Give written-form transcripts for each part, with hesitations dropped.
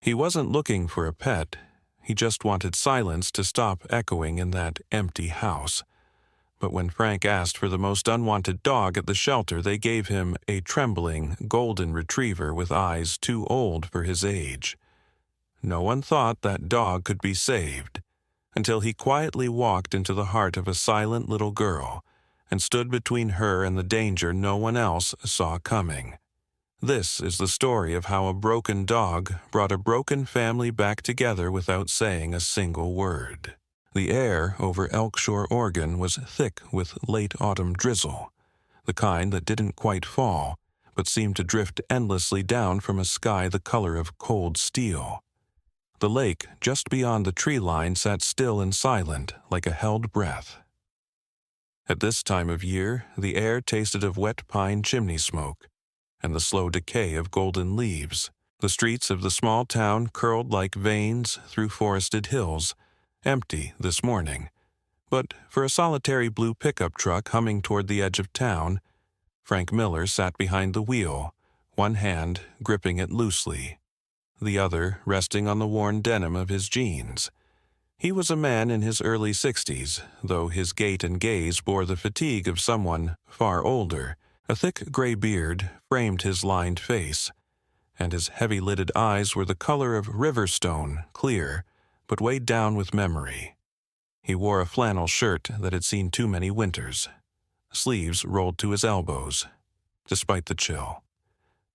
He wasn't looking for a pet. He just wanted silence to stop echoing in that empty house. But when Frank asked for the most unwanted dog at the shelter, they gave him a trembling golden retriever with eyes too old for his age. No one thought that dog could be saved, until he quietly walked into the heart of a silent little girl and stood between her and the danger no one else saw coming. This is the story of how a broken dog brought a broken family back together without saying a single word. The air over Elk Shore, Oregon was thick with late autumn drizzle, the kind that didn't quite fall, but seemed to drift endlessly down from a sky the color of cold steel. The lake just beyond the tree line sat still and silent like a held breath. At this time of year, the air tasted of wet pine chimney smoke and the slow decay of golden leaves. The streets of the small town curled like veins through forested hills, empty this morning. But for a solitary blue pickup truck humming toward the edge of town, Frank Miller sat behind the wheel, one hand gripping it loosely, the other resting on the worn denim of his jeans. He was a man in his early 60s, though his gait and gaze bore the fatigue of someone far older. A thick gray beard framed his lined face, and his heavy-lidded eyes were the color of river stone, clear, but weighed down with memory. He wore a flannel shirt that had seen too many winters, sleeves rolled to his elbows, despite the chill.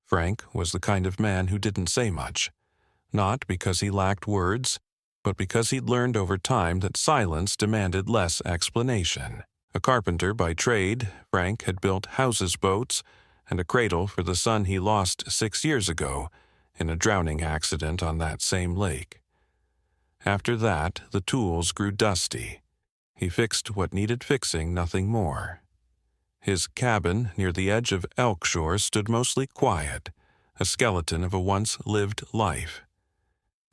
Frank was the kind of man who didn't say much, not because he lacked words, but because he'd learned over time that silence demanded less explanation. A carpenter by trade, Frank had built houses, boats, and a cradle for the son he lost 6 years ago in a drowning accident on that same lake. After that, the tools grew dusty. He fixed what needed fixing, nothing more. His cabin near the edge of Elk Shore stood mostly quiet, a skeleton of a once-lived life.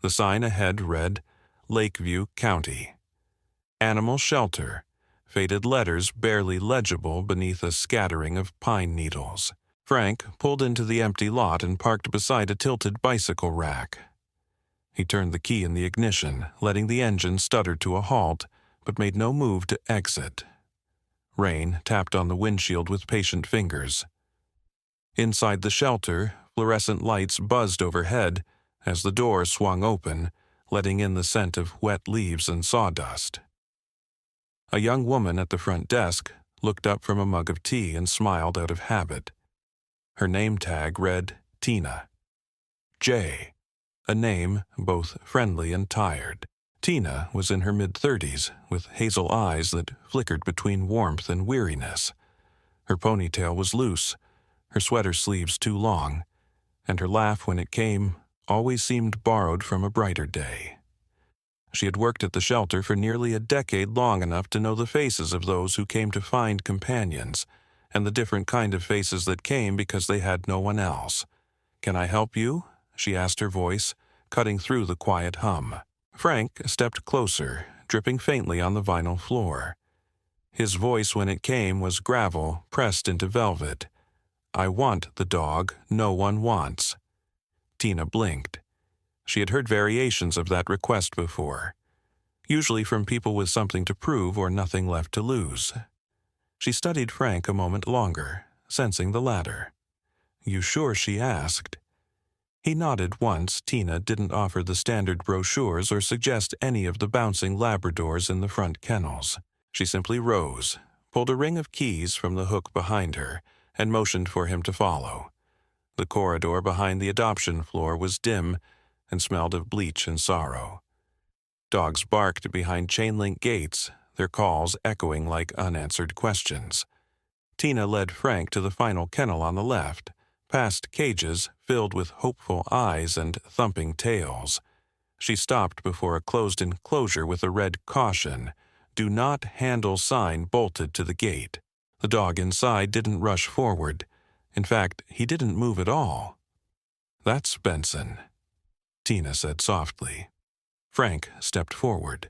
The sign ahead read, Lakeview County. Animal Shelter, faded letters barely legible beneath a scattering of pine needles. Frank pulled into the empty lot and parked beside a tilted bicycle rack. He turned the key in the ignition, letting the engine stutter to a halt, but made no move to exit. Rain tapped on the windshield with patient fingers. Inside the shelter, fluorescent lights buzzed overhead as the door swung open, letting in the scent of wet leaves and sawdust. A young woman at the front desk looked up from a mug of tea and smiled out of habit. Her name tag read Tina. J, a name both friendly and tired. Tina was in her mid-30s, with hazel eyes that flickered between warmth and weariness. Her ponytail was loose, her sweater sleeves too long, and her laugh when it came always seemed borrowed from a brighter day. She had worked at the shelter for nearly a decade, long enough to know the faces of those who came to find companions, and the different kind of faces that came because they had no one else. "Can I help you?" she asked, her voice cutting through the quiet hum. Frank stepped closer, dripping faintly on the vinyl floor. His voice, when it came, was gravel pressed into velvet. "I want the dog no one wants." Tina blinked. She had heard variations of that request before, usually from people with something to prove or nothing left to lose. She studied Frank a moment longer, sensing the latter. "You sure?" she asked. He nodded once. Tina didn't offer the standard brochures or suggest any of the bouncing Labradors in the front kennels. She simply rose, pulled a ring of keys from the hook behind her, and motioned for him to follow. The corridor behind the adoption floor was dim and smelled of bleach and sorrow. Dogs barked behind chain-link gates, their calls echoing like unanswered questions. Tina led Frank to the final kennel on the left, past cages filled with hopeful eyes and thumping tails. She stopped before a closed enclosure with a red caution, "Do not handle" sign bolted to the gate. The dog inside didn't rush forward. In fact, he didn't move at all. "That's Benson," Tina said softly. Frank stepped forward.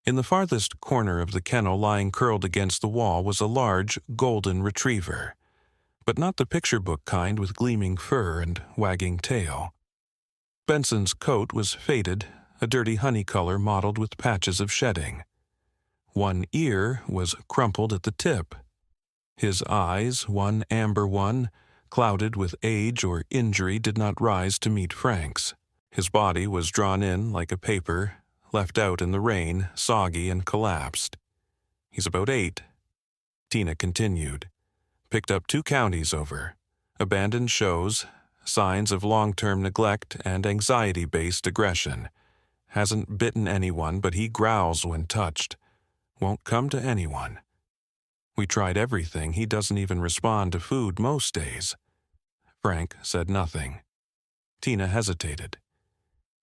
In the farthest corner of the kennel, lying curled against the wall, was a large golden retriever, but not the picture book kind with gleaming fur and wagging tail. Benson's coat was faded, a dirty honey color mottled with patches of shedding. One ear was crumpled at the tip. His eyes, one amber one, clouded with age or injury, did not rise to meet Frank's. His body was drawn in like a paper, left out in the rain, soggy and collapsed. "He's about 8. Tina continued. "Picked up 2 counties over. Abandoned shows, signs of long-term neglect and anxiety-based aggression. Hasn't bitten anyone, but he growls when touched. Won't come to anyone. We tried everything. He doesn't even respond to food most days." Frank said nothing. Tina hesitated.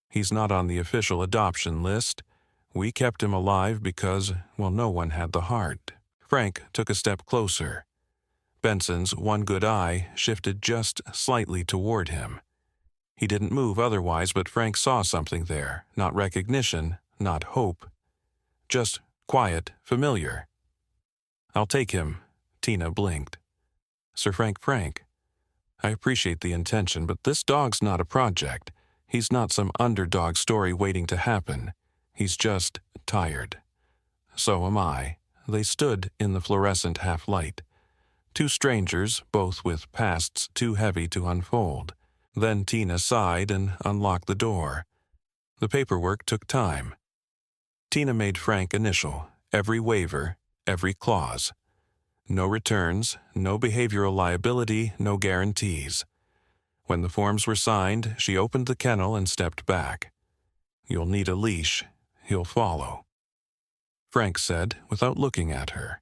"He's not on the official adoption list. We kept him alive because, well, no one had the heart." Frank took a step closer. Benson's one good eye shifted just slightly toward him. He didn't move otherwise, but Frank saw something there. Not recognition, not hope. Just quiet, familiar. "I'll take him." Tina blinked. "Sir Frank, I appreciate the intention, but this dog's not a project. He's not some underdog story waiting to happen. He's just tired." "So am I." They stood in the fluorescent half-light. 2 strangers, both with pasts too heavy to unfold. Then Tina sighed and unlocked the door. The paperwork took time. Tina made Frank initial, every waiver, every clause. No returns, no behavioral liability, no guarantees. When the forms were signed, she opened the kennel and stepped back. "You'll need a leash. He'll follow," Frank said without looking at her.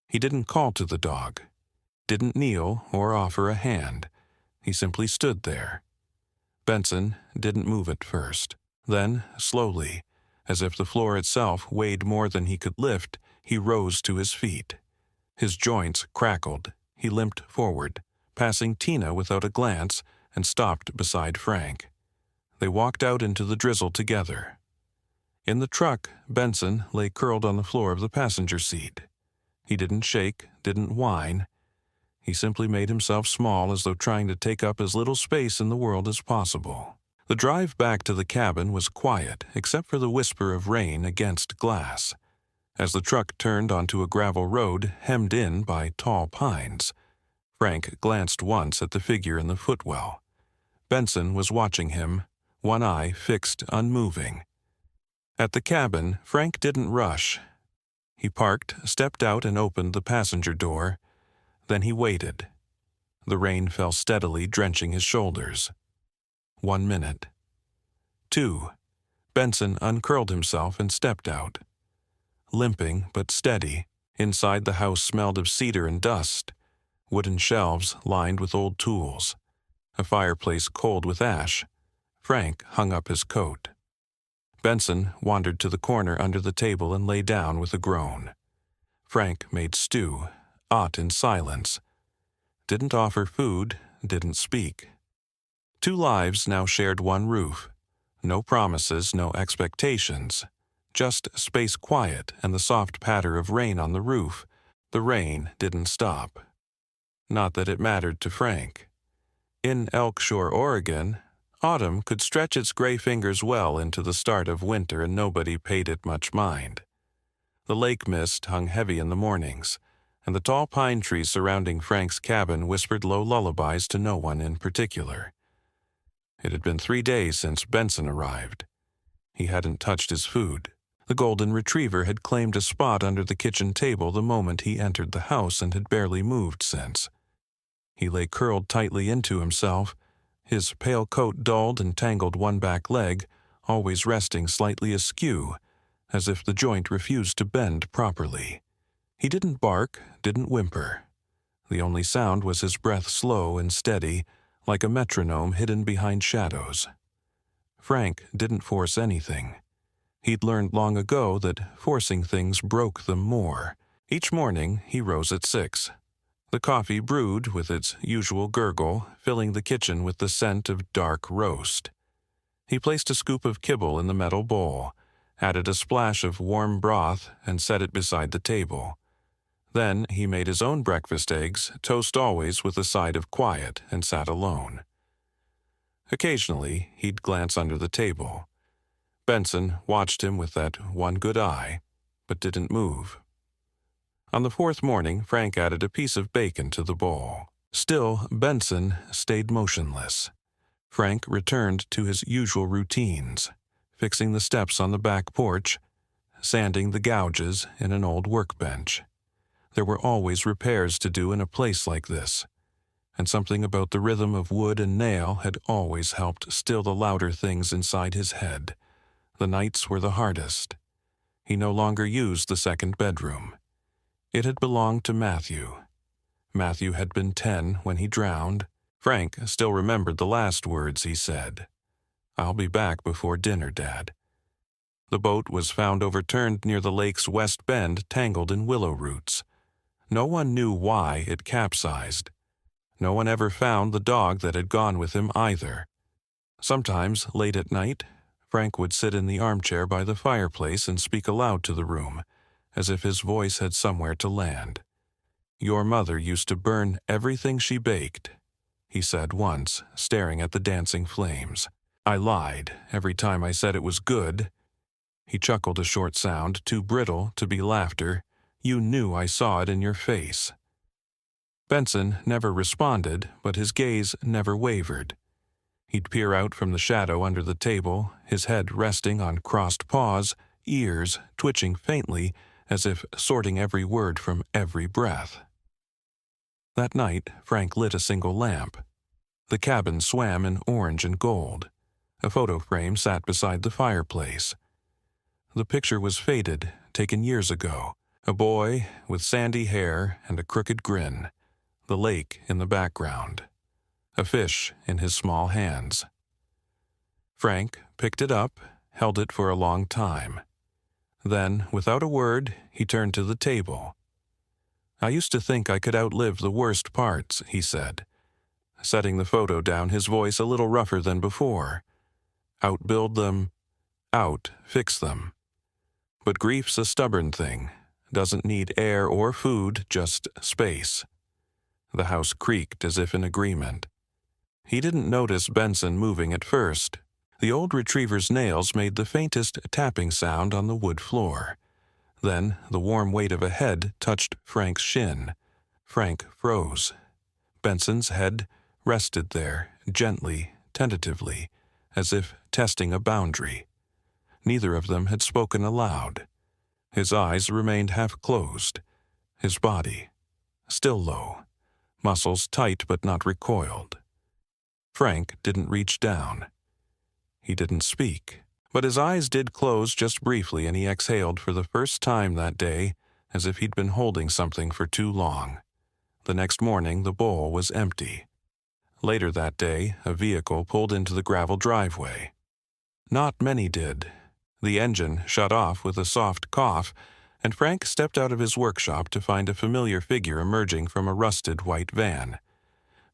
He didn't call to the dog, didn't kneel or offer a hand. He simply stood there. Benson didn't move at first. Then, slowly, as if the floor itself weighed more than he could lift, he rose to his feet. His joints crackled. He limped forward, passing Tina without a glance, and stopped beside Frank. They walked out into the drizzle together. In the truck, Benson lay curled on the floor of the passenger seat. He didn't shake, didn't whine. He simply made himself small, as though trying to take up as little space in the world as possible. The drive back to the cabin was quiet, except for the whisper of rain against glass. As the truck turned onto a gravel road hemmed in by tall pines, Frank glanced once at the figure in the footwell. Benson was watching him, one eye fixed, unmoving. At the cabin, Frank didn't rush. He parked, stepped out, and opened the passenger door. Then he waited. The rain fell steadily, drenching his shoulders. 1 minute. 2. Benson uncurled himself and stepped out. Limping but steady, inside the house smelled of cedar and dust, wooden shelves lined with old tools, a fireplace cold with ash. Frank hung up his coat. Benson wandered to the corner under the table and lay down with a groan. Frank made stew, ate in silence. Didn't offer food, didn't speak. 2 lives now shared one roof. No promises, no expectations. Just space quiet and the soft patter of rain on the roof. The rain didn't stop. Not that it mattered to Frank. In Elk Shore, Oregon, autumn could stretch its gray fingers well into the start of winter, and nobody paid it much mind. The lake mist hung heavy in the mornings, and the tall pine trees surrounding Frank's cabin whispered low lullabies to no one in particular. It had been 3 days since Benson arrived. He hadn't touched his food. The golden retriever had claimed a spot under the kitchen table the moment he entered the house and had barely moved since. He lay curled tightly into himself, his pale coat dulled and tangled one back leg, always resting slightly askew, as if the joint refused to bend properly. He didn't bark, didn't whimper. The only sound was his breath, slow and steady, like a metronome hidden behind shadows. Frank didn't force anything. He'd learned long ago that forcing things broke them more. Each morning he rose at 6. The coffee brewed with its usual gurgle, filling the kitchen with the scent of dark roast. He placed a scoop of kibble in the metal bowl, added a splash of warm broth, and set it beside the table. Then he made his own breakfast eggs, toast always with a side of quiet, and sat alone. Occasionally, he'd glance under the table. Benson watched him with that one good eye, but didn't move. On the fourth morning, Frank added a piece of bacon to the bowl. Still, Benson stayed motionless. Frank returned to his usual routines, fixing the steps on the back porch, sanding the gouges in an old workbench. There were always repairs to do in a place like this, and something about the rhythm of wood and nail had always helped still the louder things inside his head. The nights were the hardest. He no longer used the second bedroom. It had belonged to Matthew. Matthew had been 10 when he drowned. Frank still remembered the last words he said. "I'll be back before dinner, Dad." The boat was found overturned near the lake's west bend, tangled in willow roots. No one knew why it capsized. No one ever found the dog that had gone with him either. Sometimes, late at night, Frank would sit in the armchair by the fireplace and speak aloud to the room, as if his voice had somewhere to land. "Your mother used to burn everything she baked," he said once, staring at the dancing flames. "I lied every time I said it was good." He chuckled a short sound, too brittle to be laughter. "You knew I saw it in your face." Benson never responded, but his gaze never wavered. He'd peer out from the shadow under the table, his head resting on crossed paws, ears twitching faintly as if sorting every word from every breath. That night, Frank lit a single lamp. The cabin swam in orange and gold. A photo frame sat beside the fireplace. The picture was faded, taken years ago. A boy with sandy hair and a crooked grin. The lake in the background. A fish in his small hands. Frank picked it up, held it for a long time. Then, without a word, he turned to the table. "I used to think I could outlive the worst parts," he said, setting the photo down, his voice a little rougher than before. "Outbuild them, outfix them. But grief's a stubborn thing, doesn't need air or food, just space." The house creaked as if in agreement. He didn't notice Benson moving at first. The old retriever's nails made the faintest tapping sound on the wood floor. Then the warm weight of a head touched Frank's shin. Frank froze. Benson's head rested there, gently, tentatively, as if testing a boundary. Neither of them had spoken aloud. His eyes remained half-closed. His body, still low, muscles tight but not recoiled. Frank didn't reach down. He didn't speak, but his eyes did close just briefly, and he exhaled for the first time that day, as if he'd been holding something for too long. The next morning, the bowl was empty. Later that day, a vehicle pulled into the gravel driveway. Not many did. The engine shut off with a soft cough, and Frank stepped out of his workshop to find a familiar figure emerging from a rusted white van.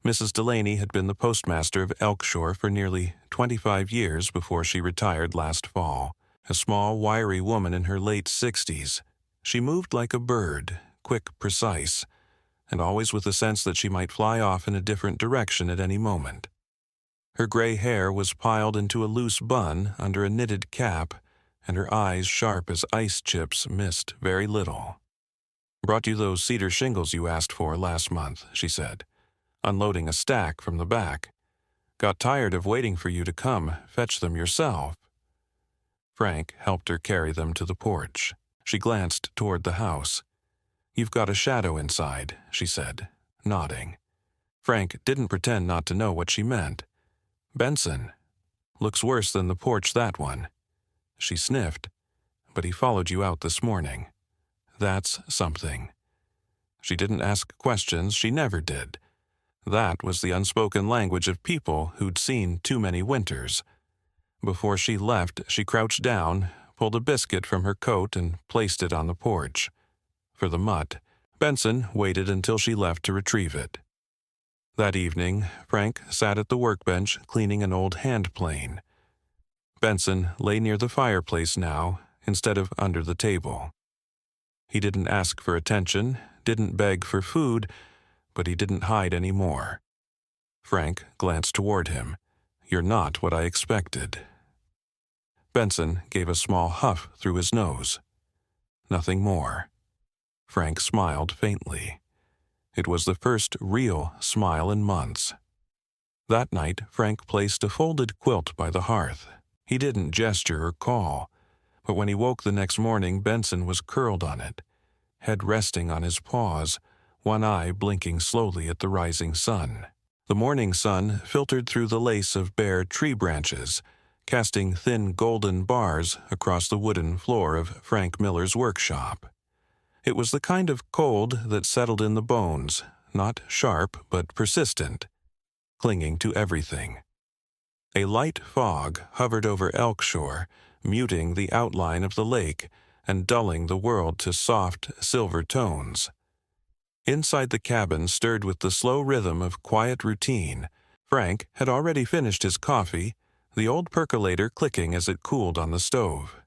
Mrs. Delaney had been the postmaster of Elkshore for nearly 25 years before she retired last fall. A small, wiry woman in her late 60s. She moved like a bird, quick, precise, and always with a sense that she might fly off in a different direction at any moment. Her gray hair was piled into a loose bun under a knitted cap, and her eyes, sharp as ice chips, missed very little. "Brought you those cedar shingles you asked for last month," she said, unloading a stack from the back. "Got tired of waiting for you to come fetch them yourself." Frank helped her carry them to the porch. She glanced toward the house. "You've got a shadow inside," she said, nodding. Frank didn't pretend not to know what she meant. "Benson. Looks worse than the porch, that one." She sniffed. "But he followed you out this morning. That's something." She didn't ask questions, she never did. That was the unspoken language of people who'd seen too many winters. Before she left, she crouched down, pulled a biscuit from her coat, and placed it on the porch. For the mutt, Benson waited until she left to retrieve it. That evening, Frank sat at the workbench cleaning an old hand plane. Benson lay near the fireplace now, instead of under the table. He didn't ask for attention, didn't beg for food, but he didn't hide any more. Frank glanced toward him. "You're not what I expected." Benson gave a small huff through his nose. Nothing more. Frank smiled faintly. It was the first real smile in months. That night, Frank placed a folded quilt by the hearth. He didn't gesture or call, but when he woke the next morning, Benson was curled on it, head resting on his paws, one eye blinking slowly at the rising sun. The morning sun filtered through the lace of bare tree branches, casting thin golden bars across the wooden floor of Frank Miller's workshop. It was the kind of cold that settled in the bones, not sharp but persistent, clinging to everything. A light fog hovered over Elkshore, muting the outline of the lake and dulling the world to soft, silver tones. Inside the cabin stirred with the slow rhythm of quiet routine. Frank had already finished his coffee, the old percolator clicking as it cooled on the stove.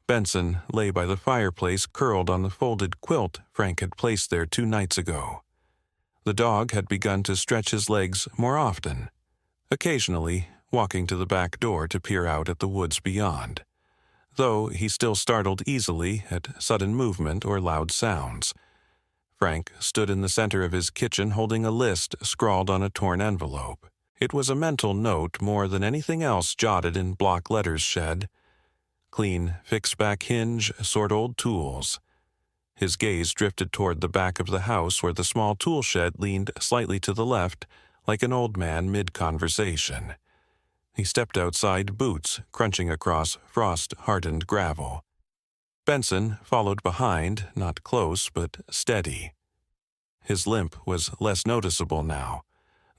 Benson lay by the fireplace, curled on the folded quilt Frank had placed there 2 nights ago. The dog had begun to stretch his legs more often, occasionally walking to the back door to peer out at the woods beyond, though he still startled easily at sudden movement or loud sounds. Frank stood in the center of his kitchen holding a list scrawled on a torn envelope. It was a mental note more than anything else jotted in block letters shed. Clean, fix-back hinge, sort old tools. His gaze drifted toward the back of the house where the small tool shed leaned slightly to the left, like an old man mid-conversation. He stepped outside, boots crunching across frost-hardened gravel. Benson followed behind, not close, but steady. His limp was less noticeable now,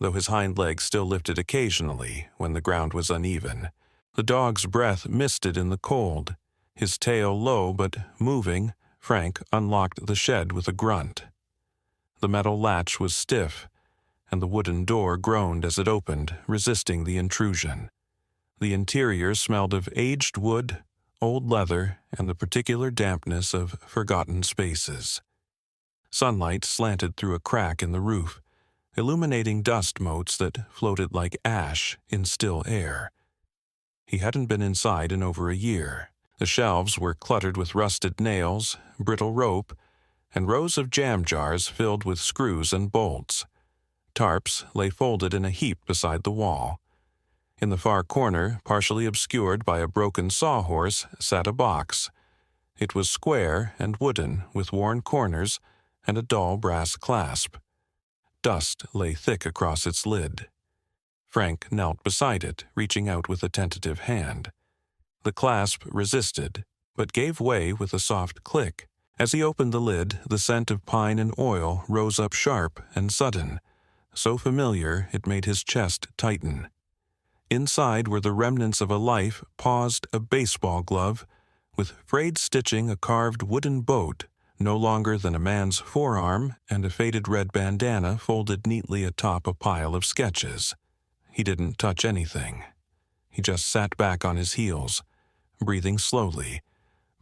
though his hind legs still lifted occasionally when the ground was uneven. The dog's breath misted in the cold. His tail low but moving, Frank unlocked the shed with a grunt. The metal latch was stiff, and the wooden door groaned as it opened, resisting the intrusion. The interior smelled of aged wood, old leather, and the particular dampness of forgotten spaces. Sunlight slanted through a crack in the roof, illuminating dust motes that floated like ash in still air. He hadn't been inside in over a year. The shelves were cluttered with rusted nails, brittle rope, and rows of jam jars filled with screws and bolts. Tarps lay folded in a heap beside the wall. In the far corner, partially obscured by a broken sawhorse, sat a box. It was square and wooden, with worn corners and a dull brass clasp. Dust lay thick across its lid. Frank knelt beside it, reaching out with a tentative hand. The clasp resisted, but gave way with a soft click. As he opened the lid, the scent of pine and oil rose up sharp and sudden, so familiar it made his chest tighten. Inside were the remnants of a life paused a baseball glove, with frayed stitching a carved wooden boat, no longer than a man's forearm, and a faded red bandana folded neatly atop a pile of sketches. He didn't touch anything. He just sat back on his heels, breathing slowly.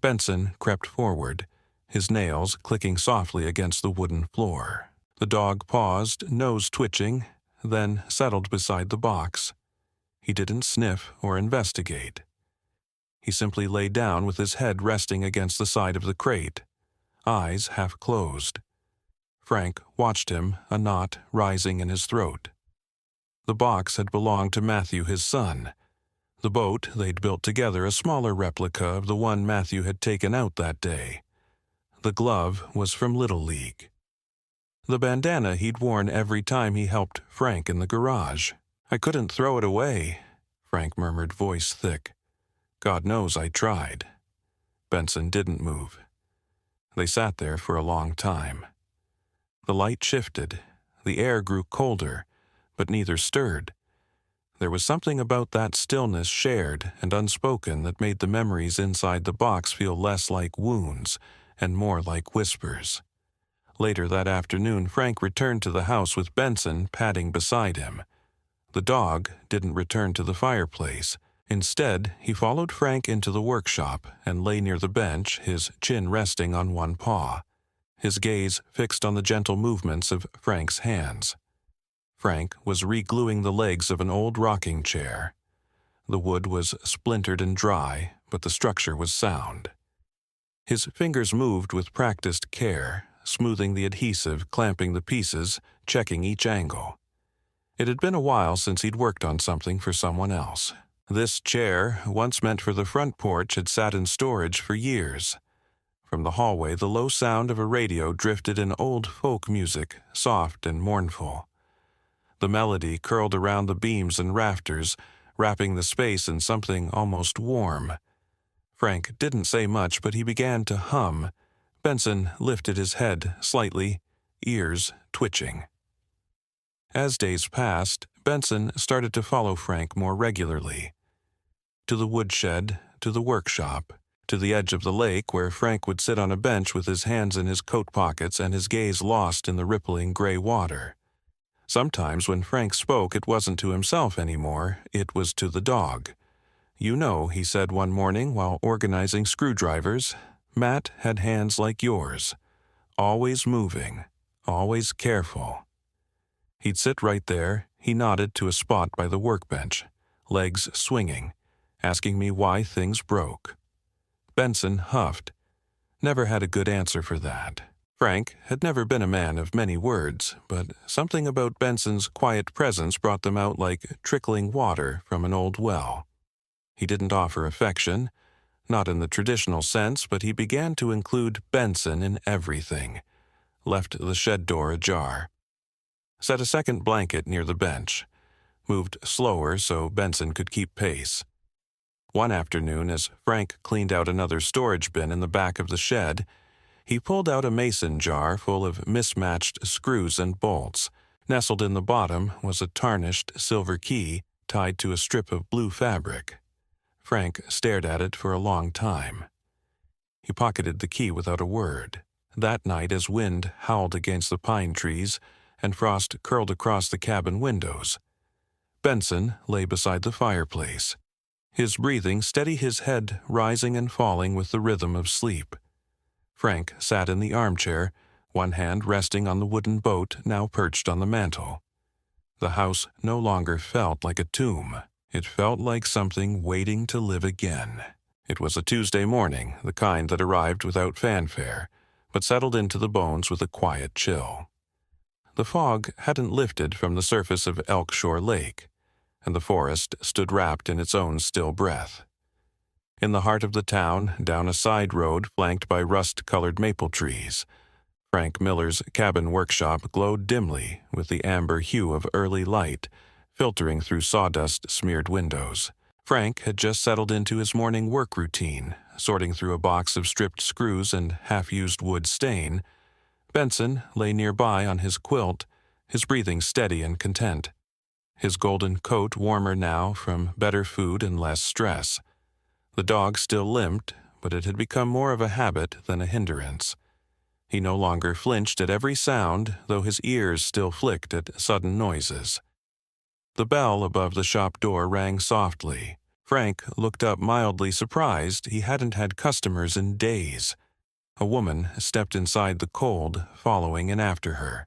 Benson crept forward, his nails clicking softly against the wooden floor. The dog paused, nose twitching, then settled beside the box. He didn't sniff or investigate. He simply lay down with his head resting against the side of the crate, eyes half closed. Frank watched him, a knot rising in his throat. The box had belonged to Matthew, his son. The boat they'd built together, a smaller replica of the one Matthew had taken out that day. The glove was from Little League. The bandana he'd worn every time he helped Frank in the garage. "I couldn't throw it away," Frank murmured, voice thick. "God knows I tried." Benson didn't move. They sat there for a long time. The light shifted. The air grew colder, but neither stirred. There was something about that stillness shared and unspoken that made the memories inside the box feel less like wounds and more like whispers. Later that afternoon, Frank returned to the house with Benson padding beside him. The dog didn't return to the fireplace. Instead, he followed Frank into the workshop and lay near the bench, his chin resting on one paw, his gaze fixed on the gentle movements of Frank's hands. Frank was re-gluing the legs of an old rocking chair. The wood was splintered and dry, but the structure was sound. His fingers moved with practiced care, smoothing the adhesive, clamping the pieces, checking each angle. It had been a while since he'd worked on something for someone else. This chair, once meant for the front porch, had sat in storage for years. From the hallway, the low sound of a radio drifted in old folk music, soft and mournful. The melody curled around the beams and rafters, wrapping the space in something almost warm. Frank didn't say much, but he began to hum. Benson lifted his head slightly, ears twitching. As days passed, Benson started to follow Frank more regularly. To the woodshed, to the workshop, to the edge of the lake where Frank would sit on a bench with his hands in his coat pockets and his gaze lost in the rippling gray water. Sometimes when Frank spoke, it wasn't to himself anymore, it was to the dog. "You know," he said one morning while organizing screwdrivers, "Matt had hands like yours, always moving, always careful." He'd sit right there, he nodded to a spot by the workbench, legs swinging, asking me why things broke. Benson huffed. Never had a good answer for that. Frank had never been a man of many words, but something about Benson's quiet presence brought them out like trickling water from an old well. He didn't offer affection, not in the traditional sense, but he began to include Benson in everything. Left the shed door ajar. Set a second blanket near the bench. Moved slower so Benson could keep pace. One afternoon, as Frank cleaned out another storage bin in the back of the shed, he pulled out a mason jar full of mismatched screws and bolts. Nestled in the bottom was a tarnished silver key tied to a strip of blue fabric. Frank stared at it for a long time. He pocketed the key without a word. That night, as wind howled against the pine trees and frost curled across the cabin windows, Benson lay beside the fireplace, his breathing steady, his head rising and falling with the rhythm of sleep. Frank sat in the armchair, one hand resting on the wooden boat now perched on the mantel. The house no longer felt like a tomb. It felt like something waiting to live again. It was a Tuesday morning, the kind that arrived without fanfare, but settled into the bones with a quiet chill. The fog hadn't lifted from the surface of Elk Shore Lake, and the forest stood wrapped in its own still breath. In the heart of the town, down a side road flanked by rust-colored maple trees, Frank Miller's cabin workshop glowed dimly with the amber hue of early light filtering through sawdust-smeared windows. Frank had just settled into his morning work routine, sorting through a box of stripped screws and half-used wood stain. Benson lay nearby on his quilt, his breathing steady and content. His golden coat warmer now from better food and less stress. The dog still limped, but it had become more of a habit than a hindrance. He no longer flinched at every sound, though his ears still flicked at sudden noises. The bell above the shop door rang softly. Frank looked up mildly surprised. He hadn't had customers in days. A woman stepped inside the cold, following in after her.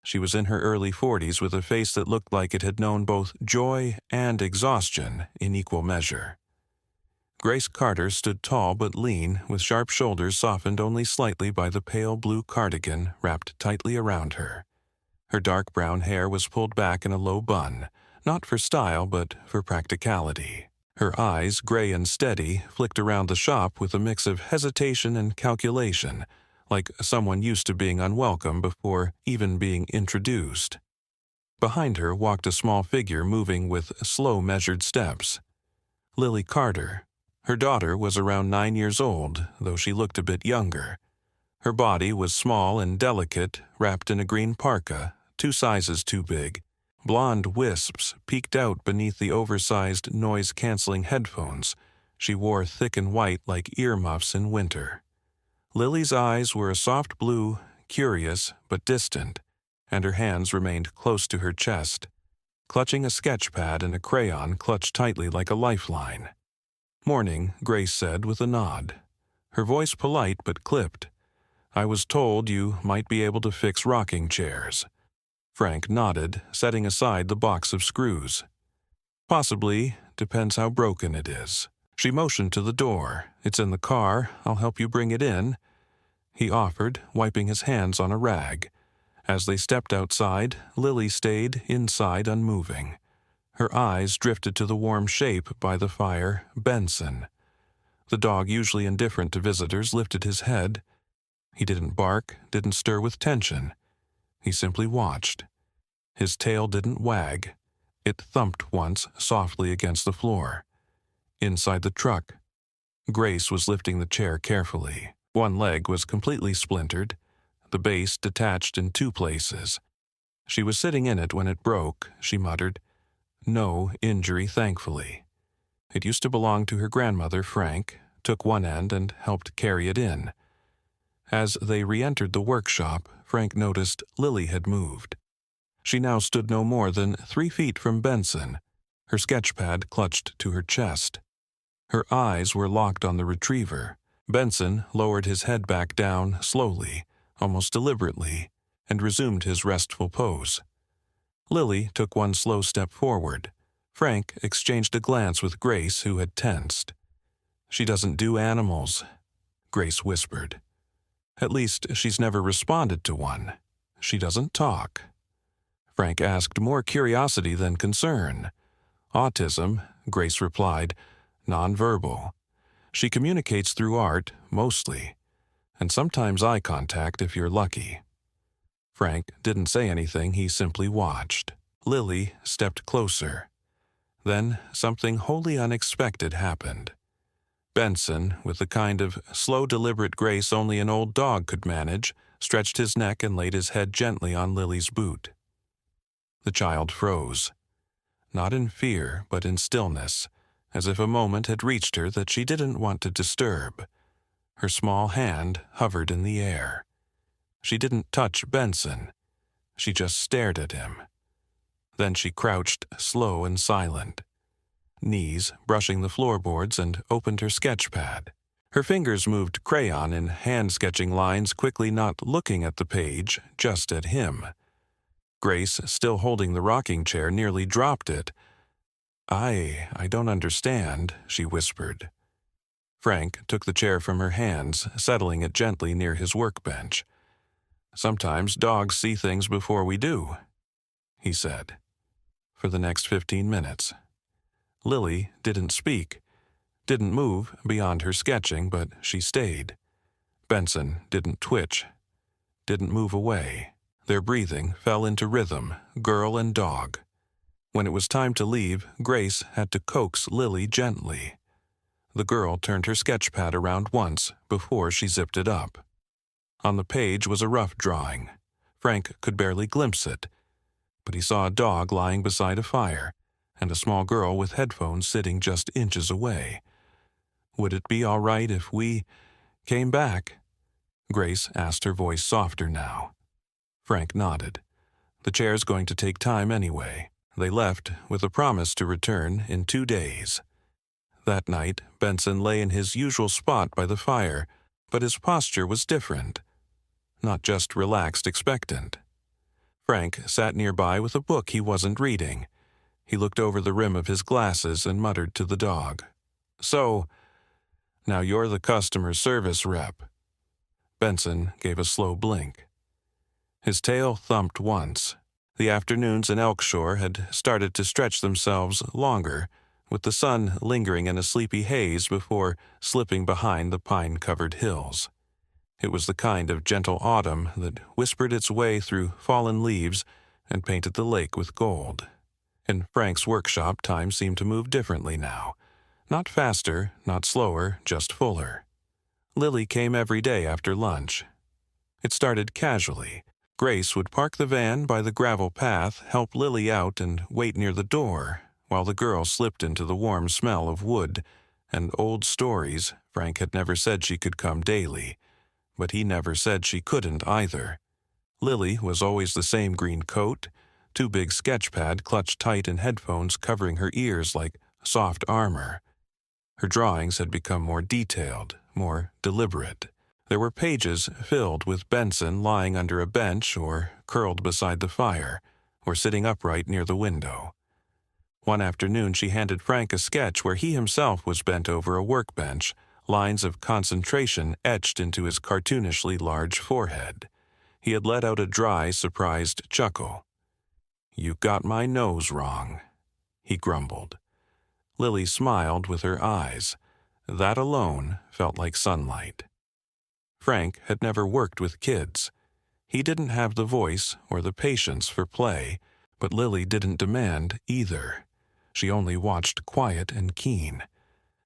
She was in her early 40s with a face that looked like it had known both joy and exhaustion in equal measure. Grace Carter stood tall but lean, with sharp shoulders softened only slightly by the pale blue cardigan wrapped tightly around her. Her dark brown hair was pulled back in a low bun, not for style but for practicality. Her eyes, gray and steady, flicked around the shop with a mix of hesitation and calculation, like someone used to being unwelcome before even being introduced. Behind her walked a small figure moving with slow, measured steps. Lily Carter. Her daughter was around 9 years old, though she looked a bit younger. Her body was small and delicate, wrapped in a green parka, 2 sizes too big. Blonde wisps peeked out beneath the oversized noise-canceling headphones she wore thick and white like earmuffs in winter. Lily's eyes were a soft blue, curious but distant, and her hands remained close to her chest, clutching a sketch pad and a crayon clutched tightly like a lifeline. "Morning," Grace said with a nod. Her voice polite but clipped. "I was told you might be able to fix rocking chairs." Frank nodded, setting aside the box of screws. Possibly, depends how broken it is. She motioned to the door. It's in the car. I'll help you bring it in, he offered, wiping his hands on a rag. As they stepped outside, Lily stayed inside unmoving. Her eyes drifted to the warm shape by the fire, Benson. The dog, usually indifferent to visitors, lifted his head. He didn't bark, didn't stir with tension. He simply watched. His tail didn't wag. It thumped once softly against the floor. Inside the truck, Grace was lifting the chair carefully. One leg was completely splintered, the base detached in 2 places. She was sitting in it when it broke, she muttered. No injury, thankfully. It used to belong to her grandmother, Frank, took one end and helped carry it in. As they re-entered the workshop, Frank noticed Lily had moved. She now stood no more than 3 feet from Benson, her sketchpad clutched to her chest. Her eyes were locked on the retriever. Benson lowered his head back down slowly, almost deliberately, and resumed his restful pose. Lily took one slow step forward. Frank exchanged a glance with Grace, who had tensed. "She doesn't do animals," Grace whispered. "At least she's never responded to one. She doesn't talk." Frank asked, more curiosity than concern. "Autism," Grace replied, "nonverbal. She communicates through art, mostly, and sometimes eye contact if you're lucky." Frank didn't say anything, he simply watched. Lily stepped closer. Then something wholly unexpected happened. Benson, with the kind of slow, deliberate grace only an old dog could manage, stretched his neck and laid his head gently on Lily's boot. The child froze. Not in fear, but in stillness, as if a moment had reached her that she didn't want to disturb. Her small hand hovered in the air. She didn't touch Benson. She just stared at him. Then she crouched, slow and silent, knees brushing the floorboards, and opened her sketchpad. Her fingers moved crayon in hand-sketching lines, quickly, not looking at the page, just at him. Grace, still holding the rocking chair, nearly dropped it. I don't understand," she whispered. Frank took the chair from her hands, settling it gently near his workbench. "Sometimes dogs see things before we do," he said. For the next 15 minutes. Lily didn't speak, didn't move beyond her sketching, but she stayed. Benson didn't twitch, didn't move away. Their breathing fell into rhythm, girl and dog. When it was time to leave, Grace had to coax Lily gently. The girl turned her sketchpad around once before she zipped it up. On the page was a rough drawing. Frank could barely glimpse it, but he saw a dog lying beside a fire and a small girl with headphones sitting just inches away. "Would it be all right if we came back?" Grace asked, her voice softer now. Frank nodded. The chair's going to take time anyway. They left with a promise to return in 2 days. That night, Benson lay in his usual spot by the fire, but his posture was different. Not just relaxed, expectant. Frank sat nearby with a book he wasn't reading. He looked over the rim of his glasses and muttered to the dog. "So, now you're the customer service rep." Benson gave a slow blink. His tail thumped once. The afternoons in Elkshore had started to stretch themselves longer, with the sun lingering in a sleepy haze before slipping behind the pine-covered hills. It was the kind of gentle autumn that whispered its way through fallen leaves and painted the lake with gold. In Frank's workshop, time seemed to move differently now. Not faster, not slower, just fuller. Lily came every day after lunch. It started casually. Grace would park the van by the gravel path, help Lily out, and wait near the door, while the girl slipped into the warm smell of wood and old stories. Frank had never said she could come daily, but he never said she couldn't either. Lily was always the same green coat, too big sketchpad clutched tight and headphones covering her ears like soft armor. Her drawings had become more detailed, more deliberate. There were pages filled with Benson lying under a bench or curled beside the fire or sitting upright near the window. One afternoon she handed Frank a sketch where he himself was bent over a workbench, lines of concentration etched into his cartoonishly large forehead. He had let out a dry, surprised chuckle. "You got my nose wrong," he grumbled. Lily smiled with her eyes. That alone felt like sunlight. Frank had never worked with kids. He didn't have the voice or the patience for play, but Lily didn't demand either. She only watched quiet and keen.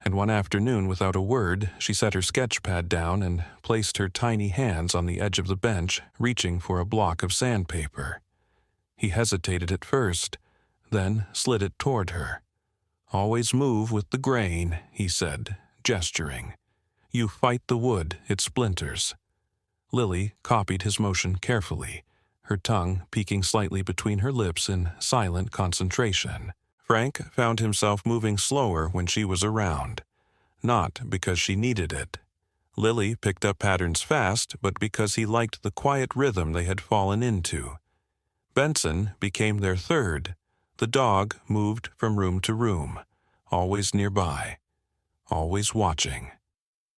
And one afternoon, without a word, she set her sketch pad down and placed her tiny hands on the edge of the bench, reaching for a block of sandpaper. He hesitated at first, then slid it toward her. "Always move with the grain," he said, gesturing. "You fight the wood, it splinters." Lily copied his motion carefully, her tongue peeking slightly between her lips in silent concentration. Frank found himself moving slower when she was around, not because she needed it. Lily picked up patterns fast, but because he liked the quiet rhythm they had fallen into. Benson became their third. The dog moved from room to room, always nearby, always watching.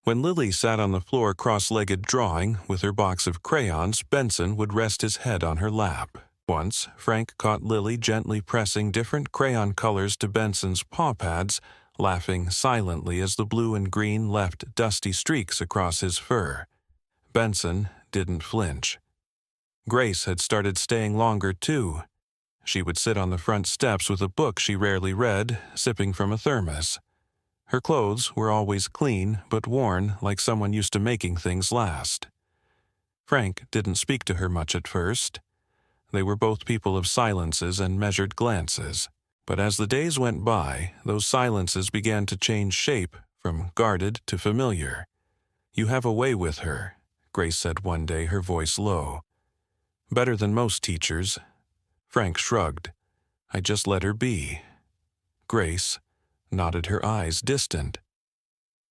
When Lily sat on the floor cross-legged drawing with her box of crayons, Benson would rest his head on her lap. Once, Frank caught Lily gently pressing different crayon colors to Benson's paw pads, laughing silently as the blue and green left dusty streaks across his fur. Benson didn't flinch. Grace had started staying longer, too. She would sit on the front steps with a book she rarely read, sipping from a thermos. Her clothes were always clean, but worn like someone used to making things last. Frank didn't speak to her much at first. They were both people of silences and measured glances. But as the days went by, those silences began to change shape from guarded to familiar. "You have a way with her," Grace said one day, her voice low. "Better than most teachers." Frank shrugged. "I just let her be." Grace nodded, her eyes distant.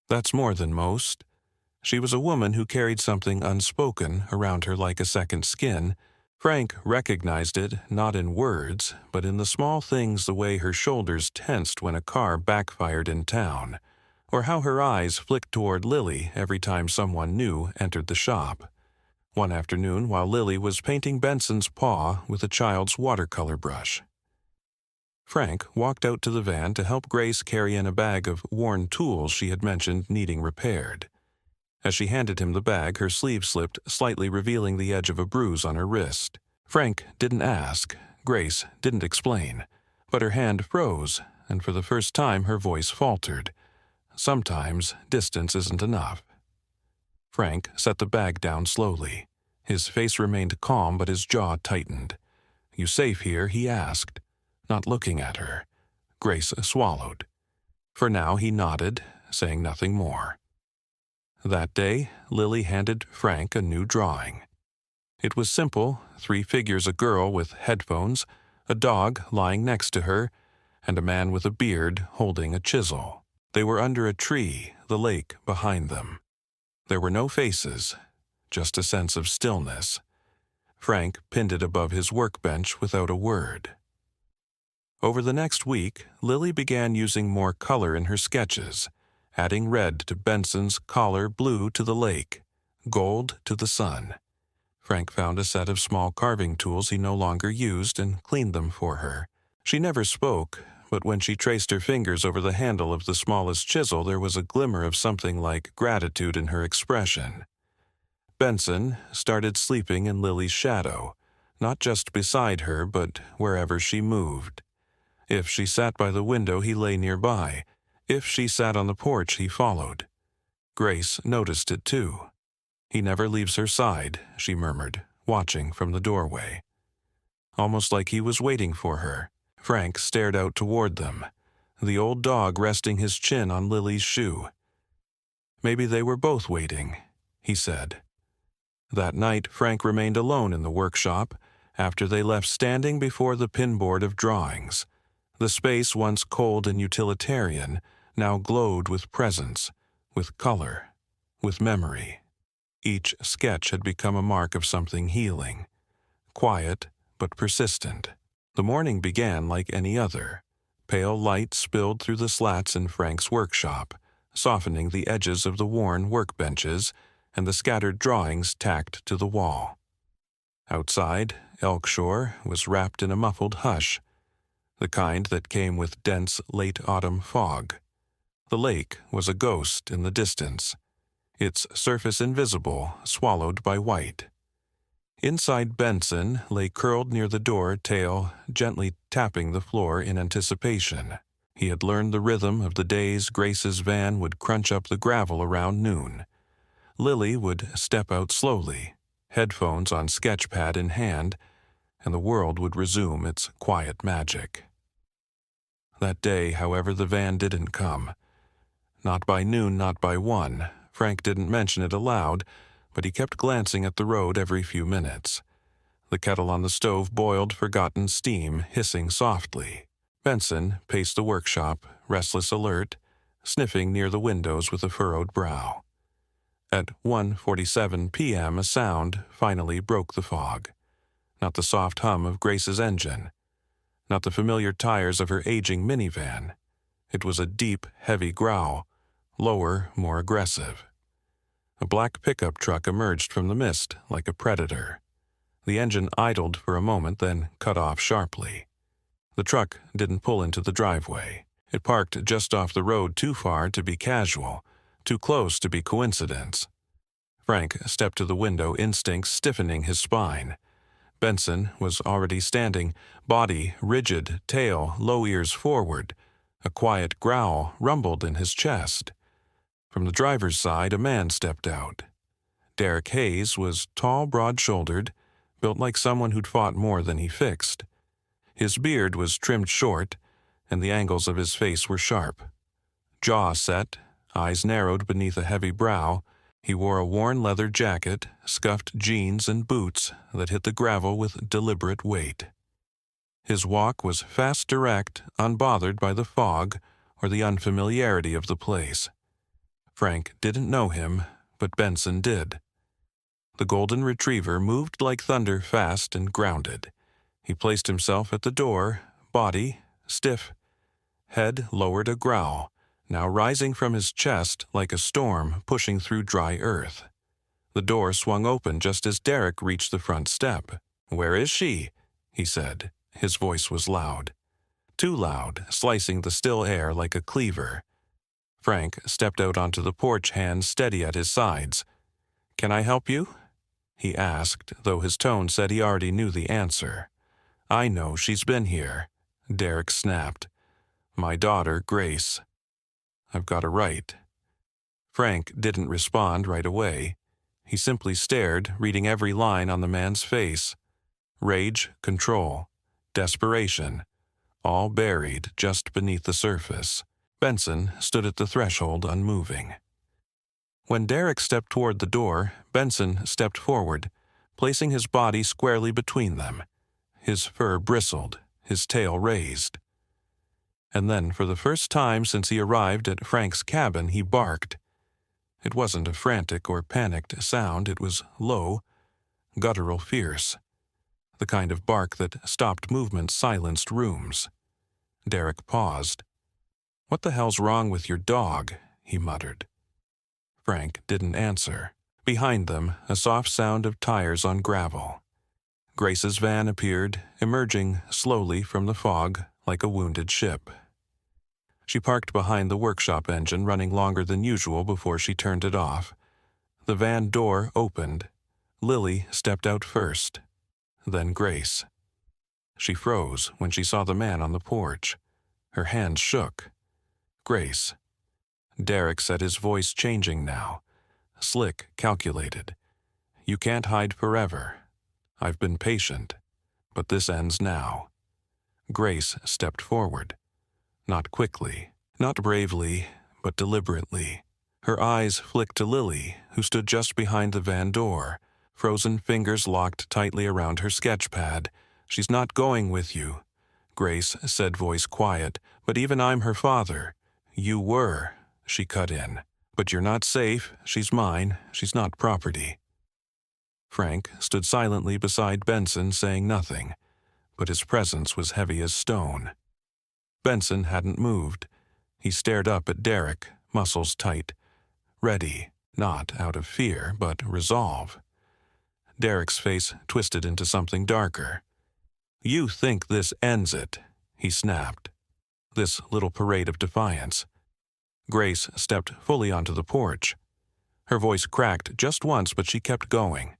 "That's more than most." She was a woman who carried something unspoken around her like a second skin. Frank recognized it, not in words, but in the small things, the way her shoulders tensed when a car backfired in town, or how her eyes flicked toward Lily every time someone new entered the shop. One afternoon, while Lily was painting Benson's paw with a child's watercolor brush, Frank walked out to the van to help Grace carry in a bag of worn tools she had mentioned needing repaired. As she handed him the bag, her sleeve slipped, slightly revealing the edge of a bruise on her wrist. Frank didn't ask, Grace didn't explain, but her hand froze, and for the first time her voice faltered. Sometimes distance isn't enough. Frank set the bag down slowly. His face remained calm, but his jaw tightened. "You safe here?" he asked, not looking at her. Grace swallowed. For now he nodded, saying nothing more. That day, Lily handed Frank a new drawing. It was simple, 3 figures: a girl with headphones, a dog lying next to her, and a man with a beard holding a chisel. They were under a tree, the lake behind them. There were no faces, just a sense of stillness. Frank pinned it above his workbench without a word. Over the next week, Lily began using more color in her sketches, adding red to Benson's collar, blue to the lake, gold to the sun. Frank found a set of small carving tools he no longer used and cleaned them for her. She never spoke, but when she traced her fingers over the handle of the smallest chisel, there was a glimmer of something like gratitude in her expression. Benson started sleeping in Lily's shadow, not just beside her, but wherever she moved. If she sat by the window, he lay nearby. If she sat on the porch, he followed. Grace noticed it too. "He never leaves her side," she murmured, watching from the doorway. Almost like he was waiting for her. Frank stared out toward them, the old dog resting his chin on Lily's shoe. "Maybe they were both waiting," he said. That night, Frank remained alone in the workshop after they left, standing before the pinboard of drawings. The space, once cold and utilitarian, now glowed with presence, with color, with memory. Each sketch had become a mark of something healing, quiet but persistent. The morning began like any other. Pale light spilled through the slats in Frank's workshop, softening the edges of the worn workbenches and the scattered drawings tacked to the wall. Outside, Elkshore was wrapped in a muffled hush, the kind that came with dense late autumn fog. The lake was a ghost in the distance, its surface invisible, swallowed by white. Inside Benson lay curled near the door, tail gently tapping the floor in anticipation. He had learned the rhythm of the days Grace's van would crunch up the gravel around noon. Lily would step out slowly, headphones on sketchpad in hand, and the world would resume its quiet magic. That day, however, the van didn't come. Not by noon, not by 1. Frank didn't mention it aloud, but he kept glancing at the road every few minutes. The kettle on the stove boiled forgotten steam, hissing softly. Benson paced the workshop, restless alert, sniffing near the windows with a furrowed brow. At 1:47 p.m. a sound finally broke the fog. Not the soft hum of Grace's engine, not the familiar tires of her aging minivan. It was a deep, heavy growl, lower, more aggressive. A black pickup truck emerged from the mist like a predator. The engine idled for a moment, then cut off sharply. The truck didn't pull into the driveway. It parked just off the road, too far to be casual, too close to be coincidence. Frank stepped to the window, instincts stiffening his spine. Benson was already standing, body rigid, tail low, ears forward. A quiet growl rumbled in his chest. From the driver's side, a man stepped out. Derek Hayes was tall, broad-shouldered, built like someone who'd fought more than he fixed. His beard was trimmed short, and the angles of his face were sharp. Jaw set, eyes narrowed beneath a heavy brow, he wore a worn leather jacket, scuffed jeans, and boots that hit the gravel with deliberate weight. His walk was fast, direct, unbothered by the fog or the unfamiliarity of the place. Frank didn't know him, but Benson did. The golden retriever moved like thunder, fast and grounded. He placed himself at the door, body stiff, head lowered, a growl, now rising from his chest like a storm pushing through dry earth. The door swung open just as Derek reached the front step. "Where is she?" he said. His voice was loud. Too loud, slicing the still air like a cleaver. Frank stepped out onto the porch, hands steady at his sides. "Can I help you?" he asked, though his tone said he already knew the answer. "I know she's been here," Derek snapped. "My daughter, Grace. I've got a right." Frank didn't respond right away. He simply stared, reading every line on the man's face. Rage, control, desperation, all buried just beneath the surface. Benson stood at the threshold, unmoving. When Derek stepped toward the door, Benson stepped forward, placing his body squarely between them. His fur bristled, his tail raised. And then, for the first time since he arrived at Frank's cabin, he barked. It wasn't a frantic or panicked sound, it was low, guttural, fierce. The kind of bark that stopped movement, silenced rooms. Derek paused. "What the hell's wrong with your dog?" he muttered. Frank didn't answer. Behind them, a soft sound of tires on gravel. Grace's van appeared, emerging slowly from the fog like a wounded ship. She parked behind the workshop engine, running longer than usual before she turned it off. The van door opened. Lily stepped out first, then Grace. She froze when she saw the man on the porch. Her hands shook. "Grace." Derek said, his voice changing now. Slick, calculated. "You can't hide forever. I've been patient, but this ends now." Grace stepped forward. Not quickly, not bravely, but deliberately. Her eyes flicked to Lily, who stood just behind the van door, frozen fingers locked tightly around her sketch pad. "She's not going with you," Grace said, voice quiet. "But even I'm her father." "You were," she cut in. But you're not safe. She's mine. She's not property. Frank stood silently beside Benson, saying nothing, but his presence was heavy as stone. Benson hadn't moved. He stared up at Derek, muscles tight, ready, not out of fear, but resolve. Derek's face twisted into something darker. "You think this ends it," he snapped. "This little parade of defiance." Grace stepped fully onto the porch. Her voice cracked just once, but she kept going.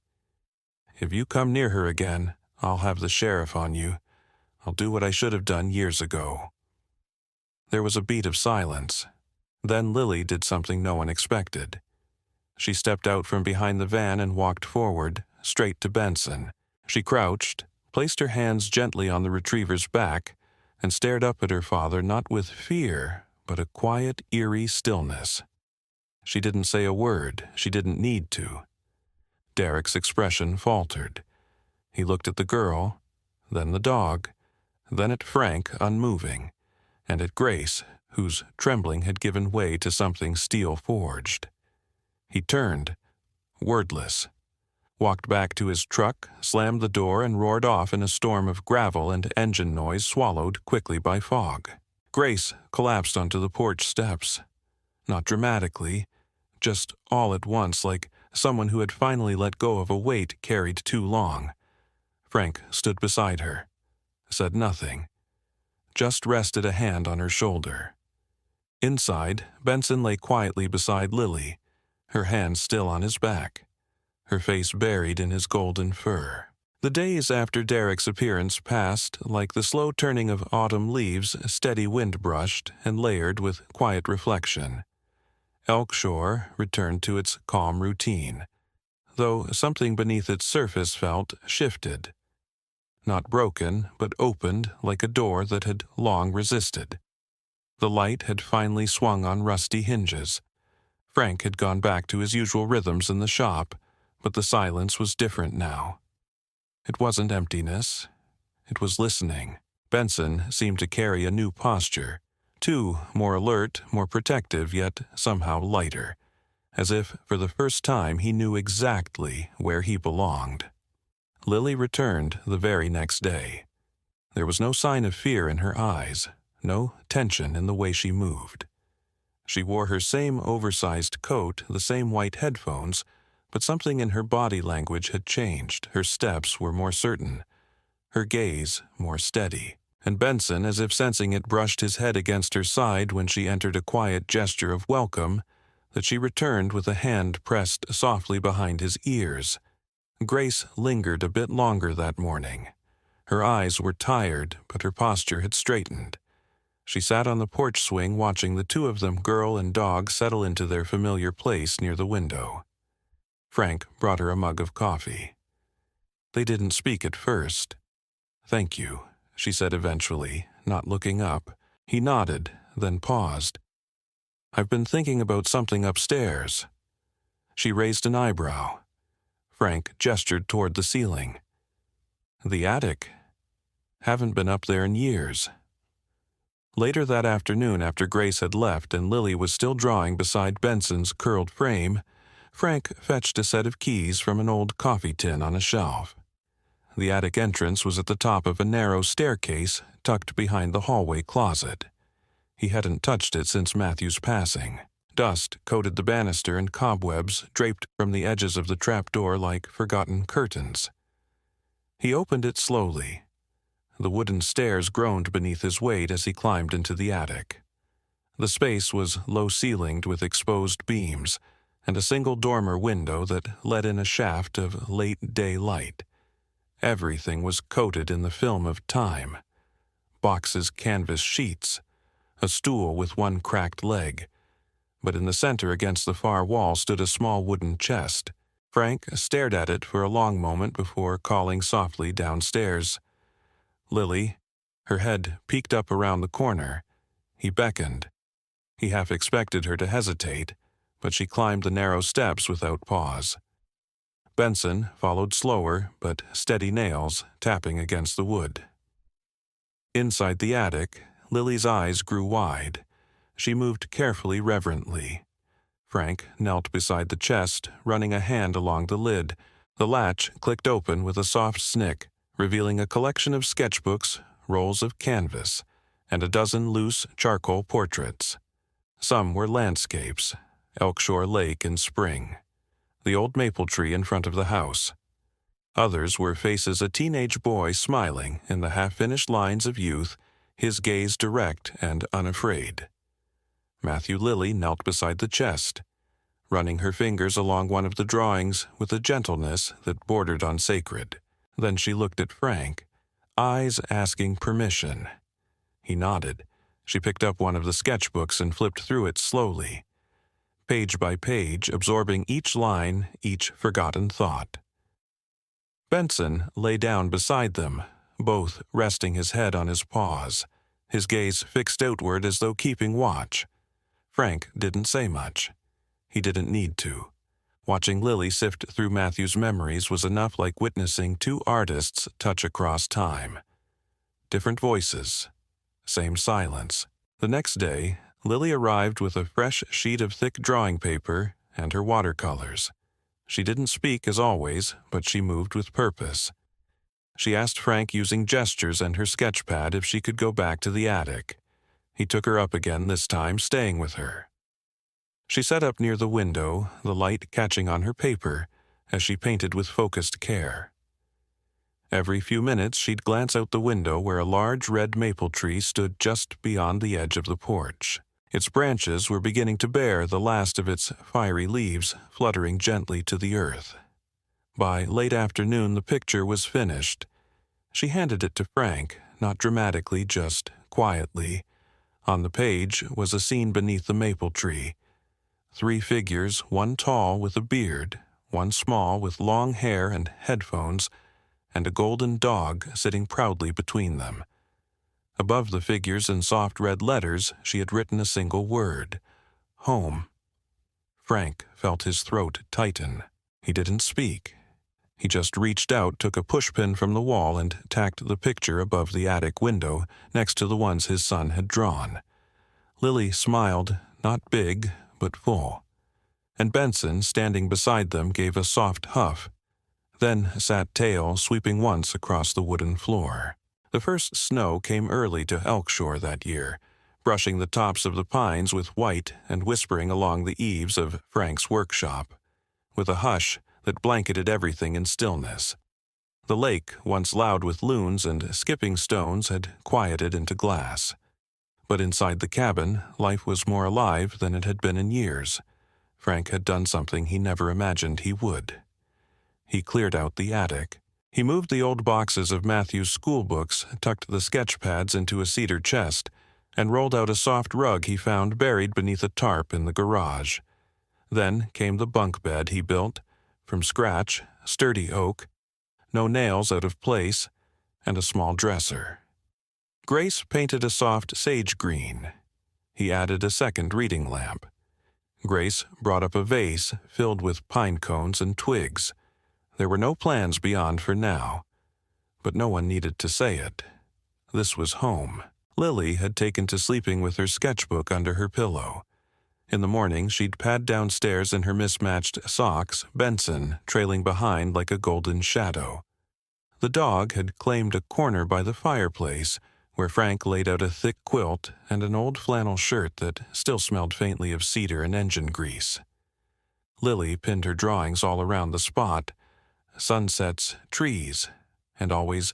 "If you come near her again, I'll have the sheriff on you. I'll do what I should have done years ago." There was a beat of silence. Then Lily did something no one expected. She stepped out from behind the van and walked forward, straight to Benson. She crouched, placed her hands gently on the retriever's back, and stared up at her father not with fear, but a quiet, eerie stillness. She didn't say a word. She didn't need to. Derek's expression faltered. He looked at the girl, then the dog, then at Frank, unmoving, and at Grace, whose trembling had given way to something steel-forged. He turned, wordless, walked back to his truck, slammed the door, and roared off in a storm of gravel and engine noise swallowed quickly by fog. Grace collapsed onto the porch steps. Not dramatically, just all at once, like someone who had finally let go of a weight carried too long. Frank stood beside her, said nothing, just rested a hand on her shoulder. Inside, Benson lay quietly beside Lily, her hand still on his back, her face buried in his golden fur. The days after Derek's appearance passed like the slow turning of autumn leaves, steady wind-brushed and layered with quiet reflection. Elk Shore returned to its calm routine, though something beneath its surface felt shifted. Not broken, but opened like a door that had long resisted. The light had finally swung on rusty hinges. Frank had gone back to his usual rhythms in the shop, but the silence was different now. It wasn't emptiness. It was listening. Benson seemed to carry a new posture, too, more alert, more protective, yet somehow lighter, as if for the first time he knew exactly where he belonged. Lily returned the very next day. There was no sign of fear in her eyes, no tension in the way she moved. She wore her same oversized coat, the same white headphones, but something in her body language had changed. Her steps were more certain, her gaze more steady. And Benson, as if sensing it, brushed his head against her side when she entered, a quiet gesture of welcome that she returned with a hand pressed softly behind his ears. Grace lingered a bit longer that morning. Her eyes were tired, but her posture had straightened. She sat on the porch swing watching the two of them, girl and dog, settle into their familiar place near the window. Frank brought her a mug of coffee. They didn't speak at first. "Thank you," she said eventually, not looking up. He nodded, then paused. "I've been thinking about something upstairs." She raised an eyebrow. Frank gestured toward the ceiling. "The attic. Haven't been up there in years." Later that afternoon, after Grace had left and Lily was still drawing beside Benson's curled frame, Frank fetched a set of keys from an old coffee tin on a shelf. The attic entrance was at the top of a narrow staircase tucked behind the hallway closet. He hadn't touched it since Matthew's passing. Dust coated the banister and cobwebs draped from the edges of the trapdoor like forgotten curtains. He opened it slowly. The wooden stairs groaned beneath his weight as he climbed into the attic. The space was low-ceilinged with exposed beams, and a single dormer window that let in a shaft of late-day light. Everything was coated in the film of time. Boxes, canvas sheets, a stool with one cracked leg, but in the center against the far wall stood a small wooden chest. Frank stared at it for a long moment before calling softly downstairs. "Lily," her head peeked up around the corner. He beckoned. He half expected her to hesitate, but she climbed the narrow steps without pause. Benson followed slower, but steady nails tapping against the wood. Inside the attic, Lily's eyes grew wide. She moved carefully, reverently. Frank knelt beside the chest, running a hand along the lid. The latch clicked open with a soft snick, revealing a collection of sketchbooks, rolls of canvas, and a dozen loose charcoal portraits. Some were landscapes, Elkshore Lake in spring, the old maple tree in front of the house. Others were faces a teenage boy smiling in the half-finished lines of youth, his gaze direct and unafraid. Matthew Lily knelt beside the chest, running her fingers along one of the drawings with a gentleness that bordered on sacred. Then she looked at Frank, eyes asking permission. He nodded. She picked up one of the sketchbooks and flipped through it slowly, page by page, absorbing each line, each forgotten thought. Benson lay down beside them, both resting his head on his paws, his gaze fixed outward as though keeping watch. Frank didn't say much. He didn't need to. Watching Lily sift through Matthew's memories was enough like witnessing two artists touch across time. Different voices, same silence. The next day, Lily arrived with a fresh sheet of thick drawing paper and her watercolors. She didn't speak as always, but she moved with purpose. She asked Frank using gestures and her sketch pad if she could go back to the attic. He took her up again, this time staying with her. She sat up near the window, the light catching on her paper, as she painted with focused care. Every few minutes she'd glance out the window where a large red maple tree stood just beyond the edge of the porch. Its branches were beginning to bear the last of its fiery leaves, fluttering gently to the earth. By late afternoon the picture was finished. She handed it to Frank, not dramatically, just quietly. On the page was a scene beneath the maple tree. 3 figures, one tall with a beard, one small with long hair and headphones, and a golden dog sitting proudly between them. Above the figures in soft red letters, she had written a single word: home. Frank felt his throat tighten. He didn't speak. He just reached out, took a pushpin from the wall, and tacked the picture above the attic window, next to the ones his son had drawn. Lily smiled, not big, but full. And Benson, standing beside them, gave a soft huff, then sat tail sweeping once across the wooden floor. The first snow came early to Elkshore that year, brushing the tops of the pines with white and whispering along the eaves of Frank's workshop, with a hush that blanketed everything in stillness. The lake, once loud with loons and skipping stones, had quieted into glass. But inside the cabin, life was more alive than it had been in years. Frank had done something he never imagined he would. He cleared out the attic. He moved the old boxes of Matthew's school books, tucked the sketch pads into a cedar chest, and rolled out a soft rug he found buried beneath a tarp in the garage. Then came the bunk bed he built, from scratch, sturdy oak, no nails out of place, and a small dresser. Grace painted a soft sage green. He added a second reading lamp. Grace brought up a vase filled with pine cones and twigs. There were no plans beyond for now, but no one needed to say it. This was home. Lily had taken to sleeping with her sketchbook under her pillow. In the morning, she'd pad downstairs in her mismatched socks, Benson trailing behind like a golden shadow. The dog had claimed a corner by the fireplace, where Frank laid out a thick quilt and an old flannel shirt that still smelled faintly of cedar and engine grease. Lily pinned her drawings all around the spot: sunsets, trees, and always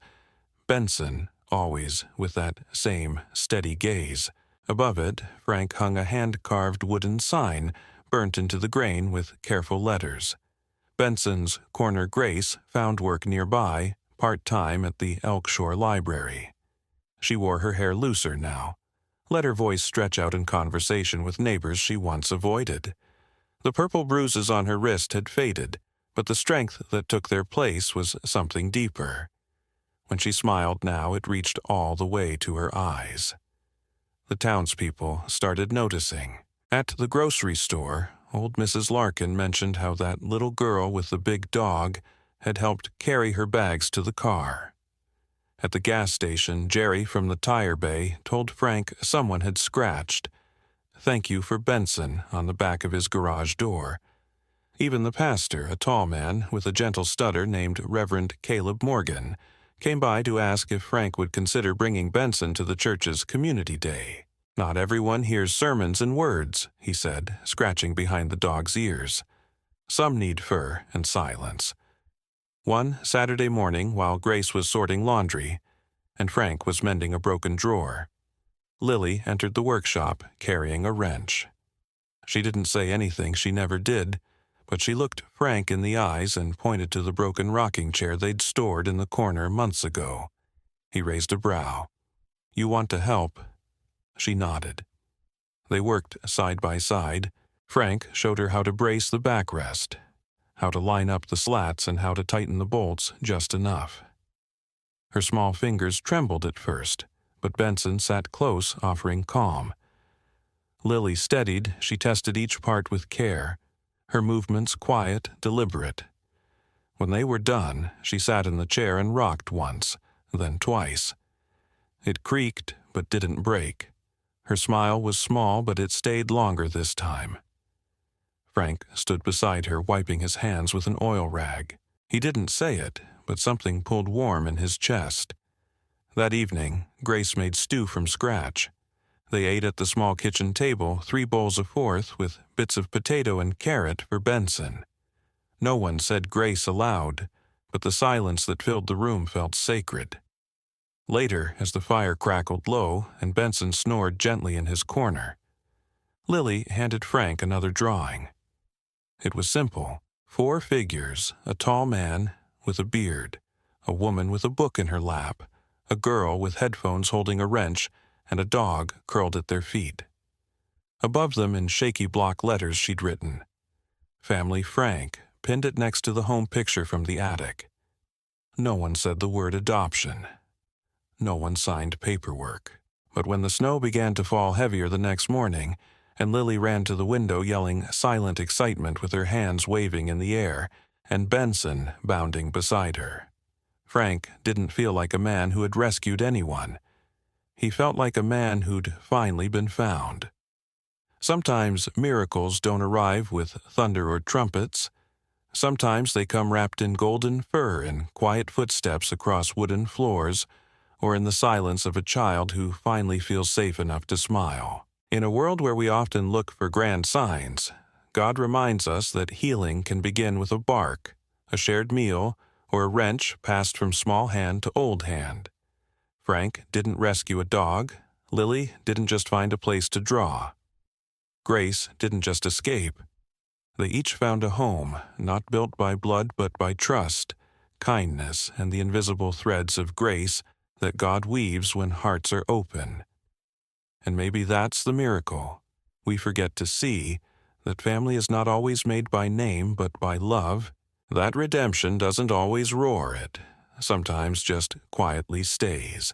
Benson, always with that same steady gaze. Above it, Frank hung a hand-carved wooden sign, burnt into the grain with careful letters. Benson's corner Grace found work nearby, part-time at the Elkshore Library. She wore her hair looser now. Let her voice stretch out in conversation with neighbors she once avoided. The purple bruises on her wrist had faded, but the strength that took their place was something deeper. When she smiled now, it reached all the way to her eyes. The townspeople started noticing. At the grocery store, old Mrs. Larkin mentioned how that little girl with the big dog had helped carry her bags to the car. At the gas station, Jerry from the tire bay told Frank someone had scratched. "Thank you for Benson" on the back of his garage door. Even the pastor, a tall man with a gentle stutter named Reverend Caleb Morgan, came by to ask if Frank would consider bringing Benson to the church's community day. "Not everyone hears sermons in words," he said, scratching behind the dog's ears. "Some need fur and silence." One Saturday morning, while Grace was sorting laundry and Frank was mending a broken drawer, Lily entered the workshop carrying a wrench. She didn't say anything, she never did, but she looked Frank in the eyes and pointed to the broken rocking chair they'd stored in the corner months ago. He raised a brow. "You want to help?" She nodded. They worked side by side. Frank showed her how to brace the backrest, how to line up the slats, and how to tighten the bolts just enough. Her small fingers trembled at first, but Benson sat close, offering calm. Lily steadied. She tested each part with care, her movements quiet, deliberate. When they were done, she sat in the chair and rocked once, then twice. It creaked, but didn't break. Her smile was small, but it stayed longer this time. Frank stood beside her, wiping his hands with an oil rag. He didn't say it, but something pulled warm in his chest. That evening, Grace made stew from scratch. They ate at the small kitchen table, 3 bowls a fourth, with bits of potato and carrot for Benson. No one said grace aloud, but the silence that filled the room felt sacred. Later, as the fire crackled low and Benson snored gently in his corner, Lily handed Frank another drawing. It was simple. 4 figures, a tall man with a beard, a woman with a book in her lap, a girl with headphones holding a wrench, and a dog curled at their feet. Above them in shaky block letters she'd written, "Family Frank," pinned it next to the home picture from the attic. No one said the word adoption. No one signed paperwork. But when the snow began to fall heavier the next morning, and Lily ran to the window yelling silent excitement with her hands waving in the air, and Benson bounding beside her, Frank didn't feel like a man who had rescued anyone. He felt like a man who'd finally been found. Sometimes miracles don't arrive with thunder or trumpets. Sometimes they come wrapped in golden fur and quiet footsteps across wooden floors, or in the silence of a child who finally feels safe enough to smile. In a world where we often look for grand signs, God reminds us that healing can begin with a bark, a shared meal, or a wrench passed from small hand to old hand. Frank didn't rescue a dog. Lily didn't just find a place to draw. Grace didn't just escape. They each found a home, not built by blood but by trust, kindness, and the invisible threads of grace that God weaves when hearts are open. And maybe that's the miracle. We forget to see that family is not always made by name but by love, that redemption doesn't always roar it, sometimes just quietly stays.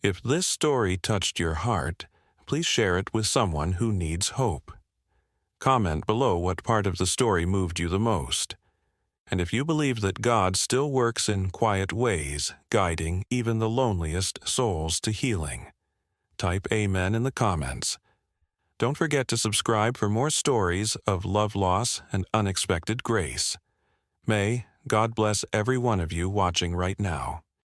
If this story touched your heart, please share it with someone who needs hope. Comment below what part of the story moved you the most. And if you believe that God still works in quiet ways, guiding even the loneliest souls to healing, type Amen in the comments. Don't forget to subscribe for more stories of love loss and unexpected grace. May God bless every one of you watching right now.